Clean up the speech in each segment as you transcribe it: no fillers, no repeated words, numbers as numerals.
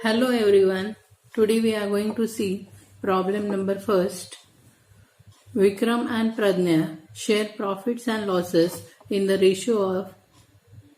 Hello everyone. Today we are going to see problem number first. Vikram and Pradnya share profits and losses in the ratio of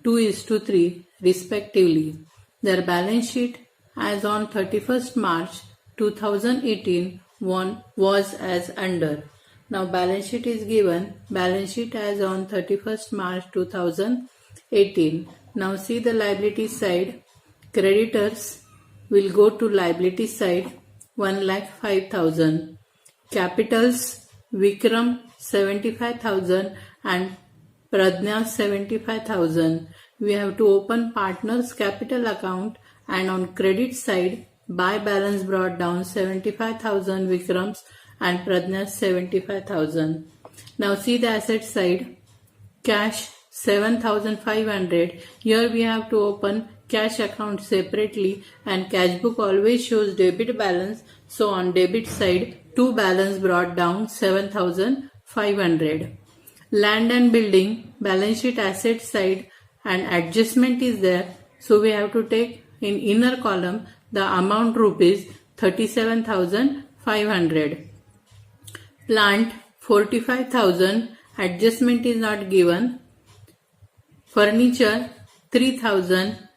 2:3 respectively. Their balance sheet as on 31st March 2018 was as under. Now balance sheet is given. Balance sheet as on 31st March 2018. Now see the liability side. Creditors will go to liability side 1,05,000. Capitals Vikram 75,000 and Pradnya 75,000. We have to open partners capital account and on credit side buy balance brought down 75,000 Vikrams and Pradnya 75,000. Now see the asset side. Cash 7,500. Here we have to open cash account separately and cash book always shows debit balance. So on debit side, two balance brought down 7,500. Land and building, balance sheet asset side and adjustment is there. So we have to take in inner column the amount rupees 37,500. Plant 45,000, adjustment is not given. Furniture 3,000.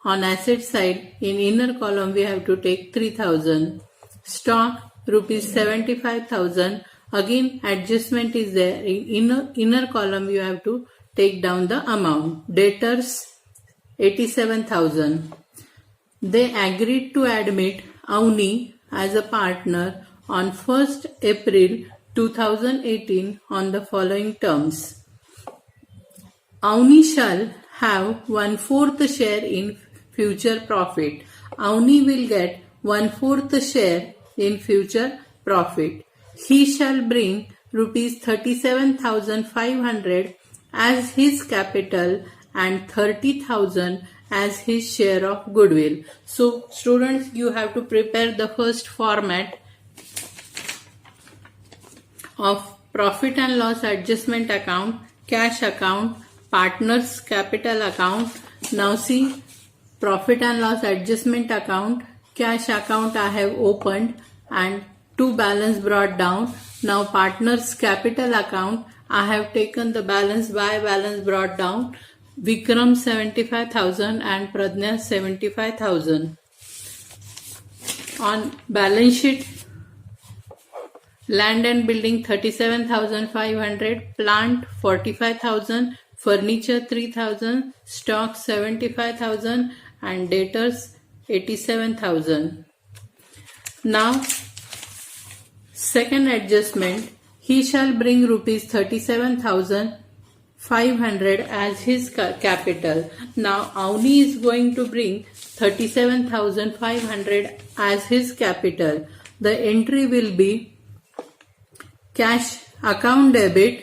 On asset side, in inner column we have to take 3,000. Stock rupees 75,000. Again adjustment is there. In inner column you have to take down the amount. Debtors 87,000. They agreed to admit Avni as a partner on 1st April 2018 on the following terms. Avni shall have 1/4 share in future profit. Avni will get 1/4 share in future profit. He shall bring rupees 37,500 as his capital and 30,000 as his share of goodwill. So students, you have to prepare the first format of profit and loss adjustment account, cash account, partners capital account. Now see profit and loss adjustment account, cash account I have opened and two balance brought down. Now partners capital account I have taken the balance by balance brought down. Vikram 75,000 and Pradnya 75,000. On balance sheet, land and building 37,500, plant 45,000, furniture 3,000, stock 75,000 and debtors 87,000. Now second adjustment, he shall bring rupees 37,500 as his capital. Now Avni is going to bring 37,500 as his capital. The entry will be cash account debit.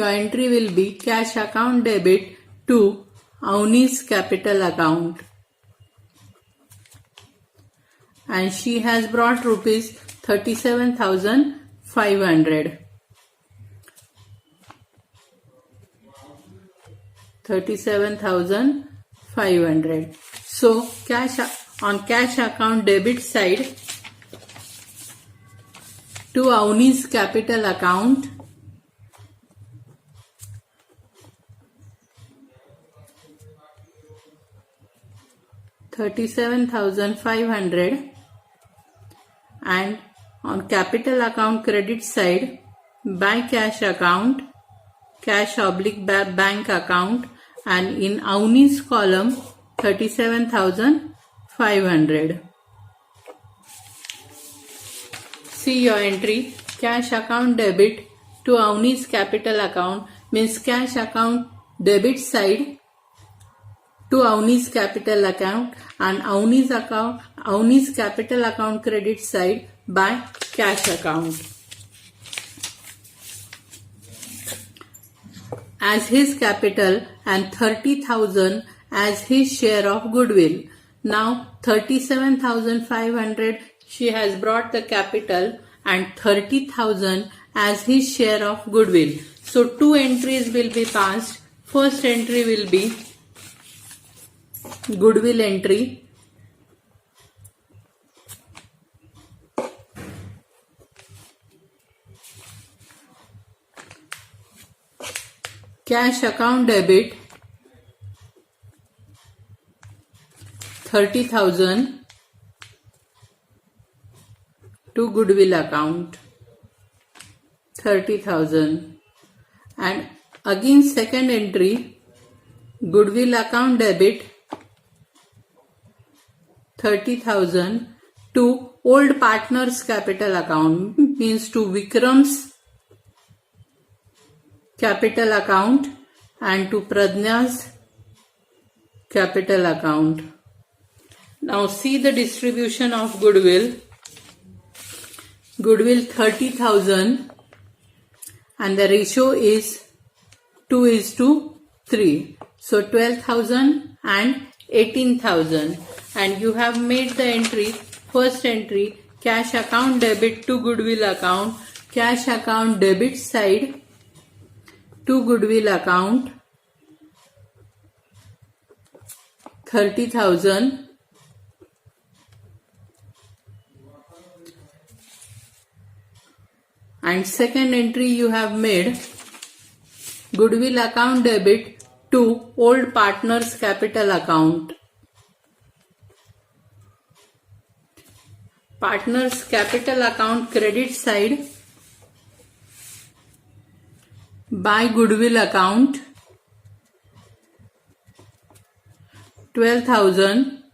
Your entry will be cash account debit to Avni's capital account. And she has brought rupees 37,500. 37,500. So on cash account debit side to Avni's capital account, $37,500, and on capital account credit side by cash account, cash/bank account, and in Avni's column 37,500. See your entry, cash account debit to Avni's capital account means cash account debit side to Avni's capital account and Avni's capital account credit side by cash account. As his capital and 30,000 as his share of goodwill. Now 37,500 she has brought the capital and 30,000 as his share of goodwill. So two entries will be passed. First entry will be goodwill entry, cash account debit 30,000 to goodwill account 30,000, and again second entry, goodwill account debit 30,000 to old partners capital account, means to Vikram's capital account and to Pradnya's capital account. Now see the distribution of goodwill. Goodwill 30,000 and the ratio is 2:3. So 12,000 and 18,000, and you have made the entry, first entry, cash account debit to goodwill account, cash account debit side to goodwill account 30,000, and second entry you have made goodwill account debit to old partners capital account. Partners capital account credit side by goodwill account 12,000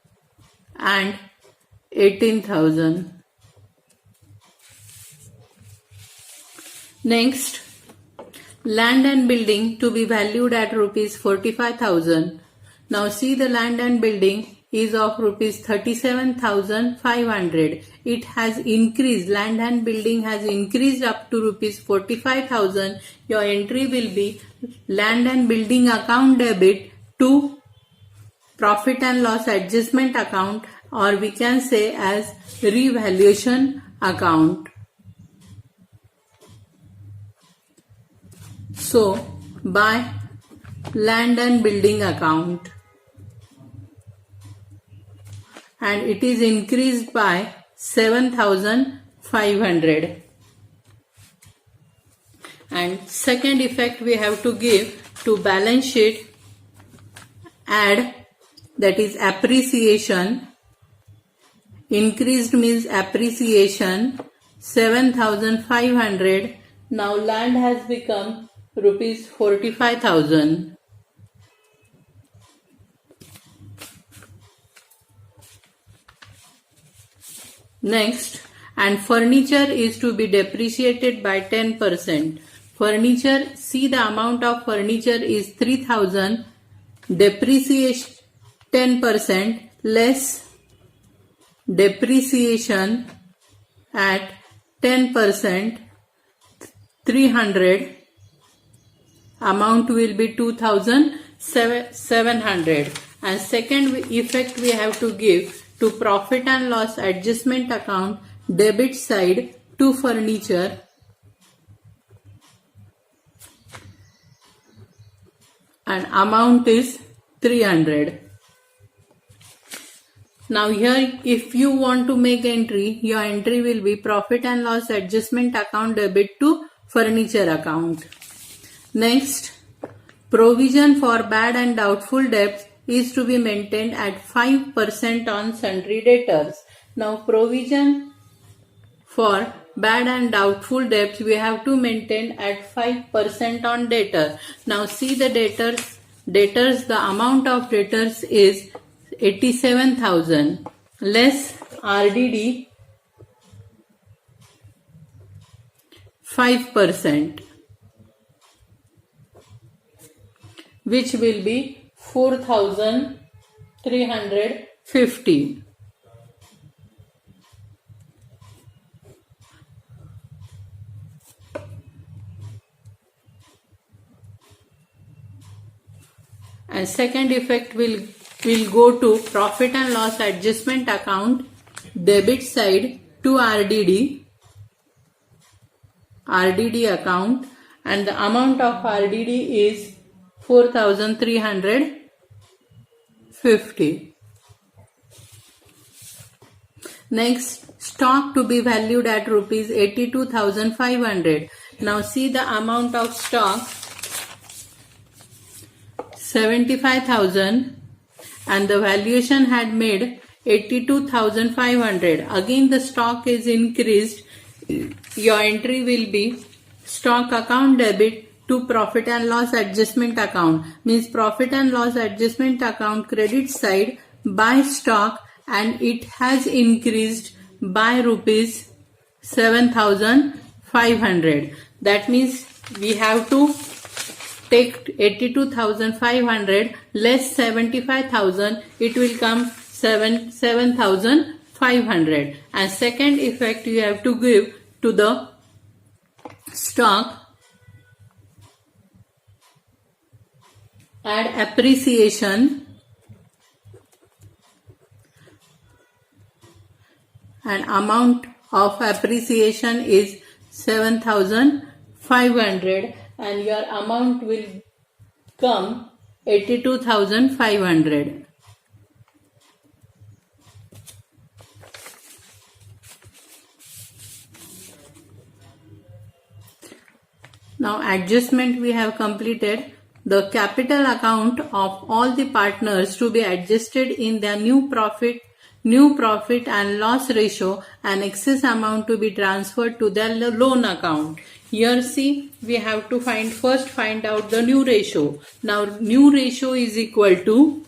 and 18,000. Next, land and building to be valued at rupees 45,000. Now see, the land and building is of rupees 37,500. It has increased, land and building has increased up to rupees 45,000. Your entry will be land and building account debit to profit and loss adjustment account, or we can say as revaluation account. So, by land and building account, and it is increased by 7,500. And second effect we have to give to balance sheet, add, that is appreciation. Increased means appreciation 7,500. Now land has become rupees 45,000. Next, and furniture is to be depreciated by 10%. Furniture, see, the amount of furniture is 3,000. Depreciation 10% less depreciation at 10%, 300. Amount will be 2,700. And second effect we have to give to profit and loss adjustment account debit side to furniture, and amount is 300. Now here, if you want to make entry, your entry will be profit and loss adjustment account debit to furniture account. Next, provision for bad and doubtful debts is to be maintained at 5% on sundry debtors. Now provision for bad and doubtful debts we have to maintain at 5% on debtor. Now see, the debtors, the amount of debtors is 87,000 less RDD 5%, which will be 4,350. And second effect will go to profit and loss adjustment account debit side to RDD account, and the amount of RDD is 4,350. 50. Next, stock to be valued at rupees 82,500. Now see the amount of stock, 75,000, and the valuation had made 82,500. Again the stock is increased. Your entry will be stock account debit to profit and loss adjustment account. Means profit and loss adjustment account credit side by stock, and it has increased by rupees 7,500. That means we have to take 82,500 less 75,000, it will come 7,500. And second effect you have to give to the stock, add appreciation, and amount of appreciation is 7,500, and your amount will come 82,500. Now adjustment we have completed. The capital account of all the partners to be adjusted in their new profit and loss ratio, and excess amount to be transferred to their loan account. Here see, we have to first find out the new ratio. Now new ratio is equal to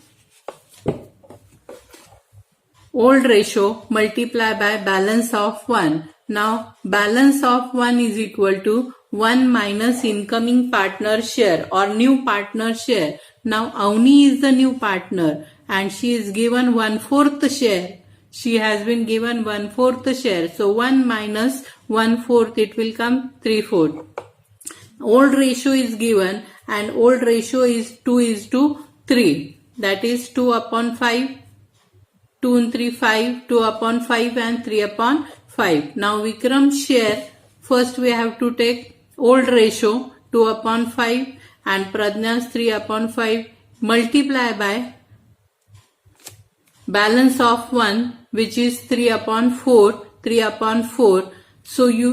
old ratio multiplied by balance of 1. Now balance of 1 is equal to 1 minus incoming partner share or new partner share. Now Avni is the new partner and she is given 1/4 share. She has been given 1/4 share. So 1 minus 1/4, it will come 3/4. Old ratio is given and old ratio is 2:3. That is 2/5. 2 and 3, 5. 2/5 and 3/5. Now Vikram's share, first we have to take old ratio 2/5 and Pradnya's 3/5 multiply by balance of 1, which is 3/4. So you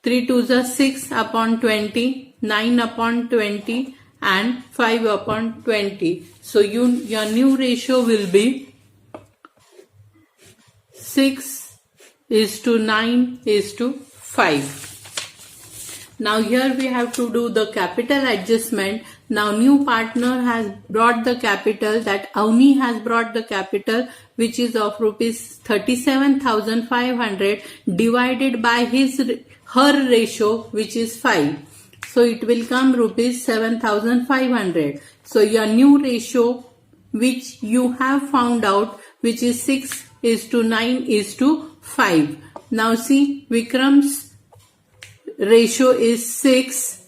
3 2s are 6/20, 9/20 and 5/20. So your new ratio will be 6:9:5. Now here we have to do the capital adjustment. Now new partner has brought the capital, that Avni has brought the capital, which is of rupees 37,500 divided by her ratio, which is 5. So it will come rupees 7,500. So your new ratio which you have found out, which is 6:9:5. Now see, Vikram's ratio is 6,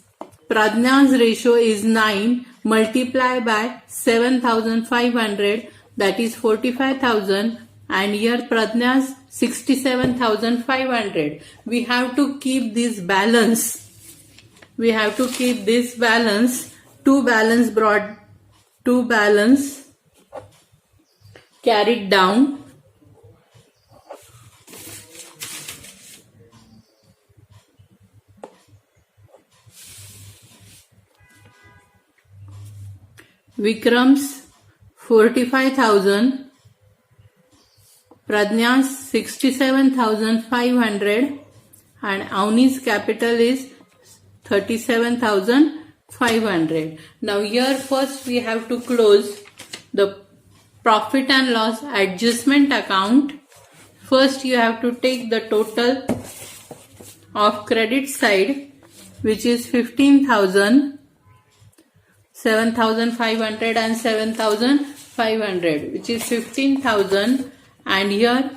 Pradnya's ratio is 9, multiply by 7,500, that is 45,000, and here Pradnya's 67,500. We have to keep this balance. Two balance carried down. Vikram's 45,000, Pradnya's 67,500, and Avni's capital is 37,500. Now here first we have to close the profit and loss adjustment account. First you have to take the total of credit side, which is 15,000, 7,500 and 7,500, which is 15,000, and here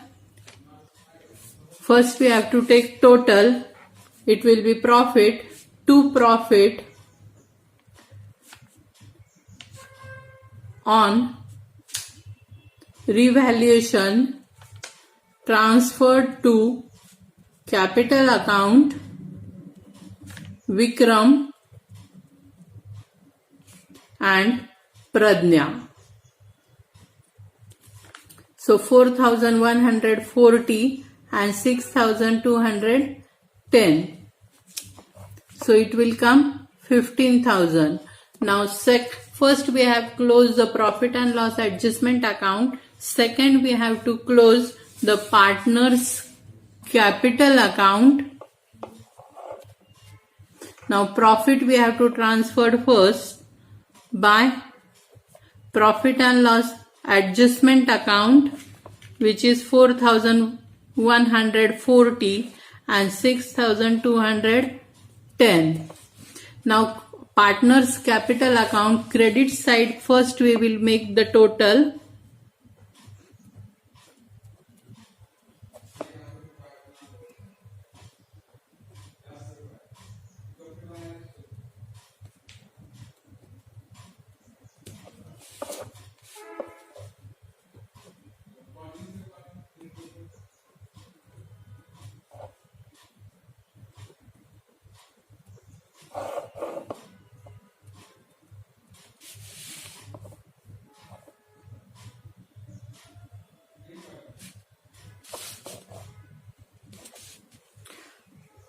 first we have to take total. It will be profit to profit on revaluation transferred to capital account Vikram and Pradnya. So 4,140 and 6,210. So it will come 15,000. Now first we have closed the profit and loss adjustment account. Second we have to close the partners capital account. Now profit we have to transfer first by profit and loss adjustment account, which is 4,140 and 6,210. Now partners capital account credit side, first we will make the total.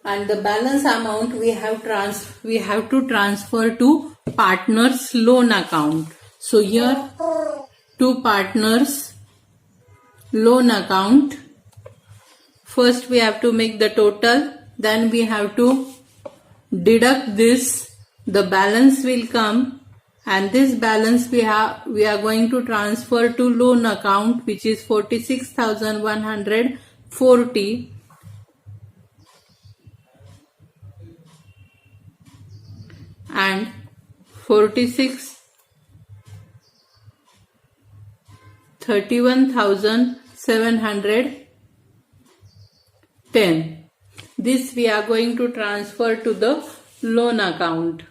And the balance amount we have to transfer to partners loan account. So here to partners loan account, first we have to make the total, then we have to deduct this, the balance will come, and this balance we are going to transfer to loan account, which is 46,140. And 31,710. This we are going to transfer to the loan account.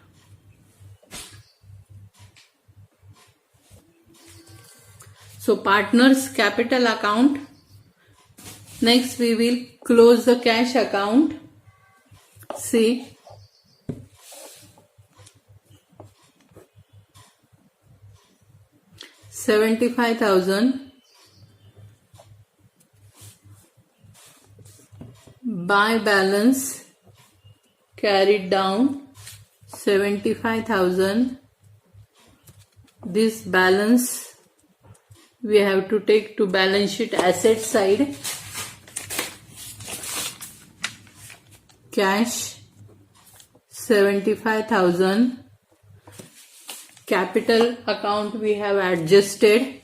So partners capital account. Next we will close the cash account. See, $75,000 by balance carried down 75,000. This balance we have to take to balance sheet asset side. Cash 75,000. Capital account we have adjusted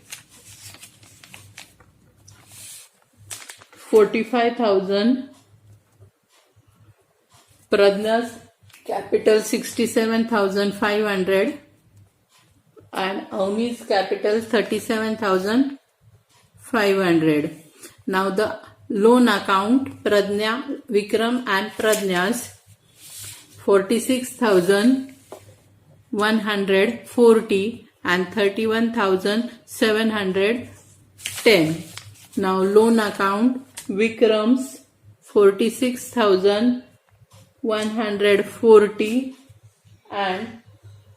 45,000. Pradna's capital 67,500 and Avni's capital 37,500. Now the loan account, Pradnya, Vikram and Pradnya's 46,140 and 31,710. Now loan account, Vikram's 46,140 and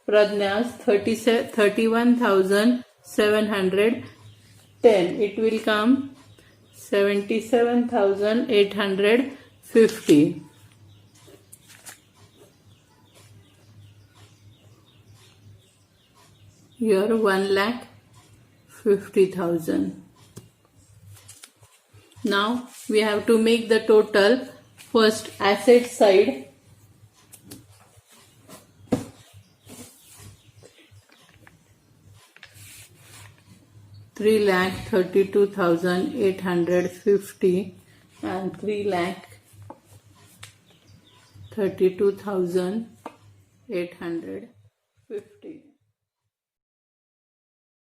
Pradnya's 31,710. It will come 77,850. Here 1,50,000. Now we have to make the total. First asset side. $3,32,850 and 3,32,850.